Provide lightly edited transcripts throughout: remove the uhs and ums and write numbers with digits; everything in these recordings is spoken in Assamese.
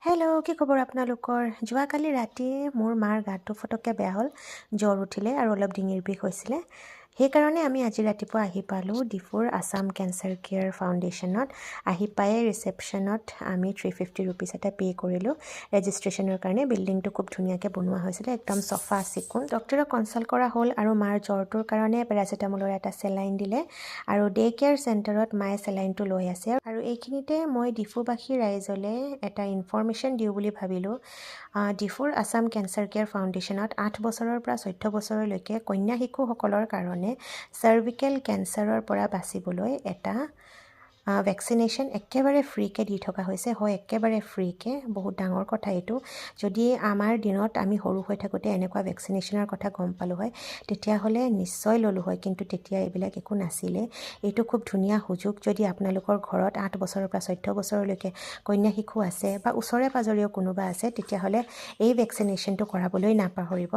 হেল্ল' কি খবৰ আপোনালোকৰ? যোৱাকালি ৰাতি মোৰ মাৰ গাটো ফটককৈ বেয়া হ'ল, জ্বৰ উঠিলে আৰু অলপ ডিঙিৰ বিষ হৈছিলে। সেইকাৰণে আমি আজি ৰাতিপুৱা আহি পালোঁ ডিফুৰ আছাম কেঞ্চাৰ কেয়াৰ ফাউণ্ডেশ্যনত। আহি পায়ে ৰিচেপশ্যনত আমি 350 ৰুপিজ এটা পে' কৰিলোঁ ৰেজিষ্ট্ৰেশ্যনৰ কাৰণে। বিল্ডিংটো খুব ধুনীয়াকৈ বনোৱা হৈছিলে, একদম চফা চিকুণ। ডক্টৰক কনচাল্ট কৰা হ'ল আৰু মাৰ জ্বৰটোৰ কাৰণে পেৰাচিটামলৰ এটা চেলাইন দিলে আৰু ডে কেয়াৰ চেণ্টাৰত মায়ে চেলাইনটো লৈ আছে। আৰু এইখিনিতে মই ডিফুবাসী ৰাইজলৈ এটা ইনফৰমেশ্যন দিওঁ বুলি ভাবিলোঁ। ডিফুৰ আছাম কেঞ্চাৰ কেয়াৰ ফাউণ্ডেশ্যনত 8 বছৰৰ পৰা 14 বছৰলৈকে কন্যা শিশুসকলৰ কাৰণে চাৰ্ভিকেল কেঞ্চাৰৰ পৰা বাচিবলৈ এটা ভেকচিনেশ্যন একেবাৰে ফ্ৰীকৈ দি থকা হৈছে। হয়, একেবাৰে ফ্ৰীকৈ। বহুত ডাঙৰ কথা এইটো। যদি আমাৰ দিনত আমি সৰু হৈ থাকোঁতে এনেকুৱা ভেকচিনেশ্যনৰ কথা গম পালোঁ হয়, তেতিয়াহ'লে নিশ্চয় ল'লোঁ হয়, কিন্তু তেতিয়া এইবিলাক একো নাছিলে। এইটো খুব ধুনীয়া সুযোগ। যদি আপোনালোকৰ ঘৰত 8 বছৰৰ পৰা 14 বছৰলৈকে কন্যা শিশু আছে বা ওচৰে পাজৰেও কোনোবা আছে, তেতিয়াহ'লে এই ভেকচিনেশ্যনটো কৰাবলৈ নাপাহৰিব।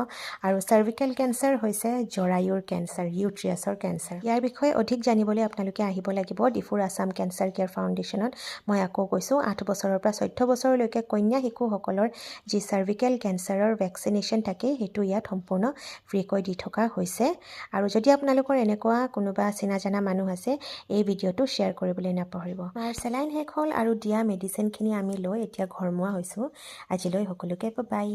আৰু চাৰ্ভিকেল কেঞ্চাৰ হৈছে জৰায়ুৰ কেঞ্চাৰ, ইউট্ৰিয়াছৰ কেঞ্চাৰ। ইয়াৰ বিষয়ে অধিক জানিবলৈ আপোনালোকে আহিব লাগিব ডিফুৰ আছাম কেঞ্চাৰ কেয়াৰ ফাউণ্ডেশ্যনত। মই আকৌ কৈছোঁ, 8 বছৰৰ পৰা 14 বছৰলৈকে কন্যা শিশুসকলৰ যি চাৰ্ভিকেল কেঞ্চাৰৰ ভেকচিনেশ্যন থাকে, সেইটো ইয়াত সম্পূৰ্ণ ফ্ৰীকৈ দি থকা হৈছে। আৰু যদি আপোনালোকৰ এনেকুৱা কোনোবা চিনা জানা মানুহ আছে, এই ভিডিঅ'টো শ্বেয়াৰ কৰিবলৈ নাপাহৰিব। মাৰ চেলাইন শেষ হ'ল আৰু দিয়া মেডিচিনখিনি আমি লৈ এতিয়া ঘৰমুৱা হৈছোঁ। আজিলৈ সকলোকে বাই।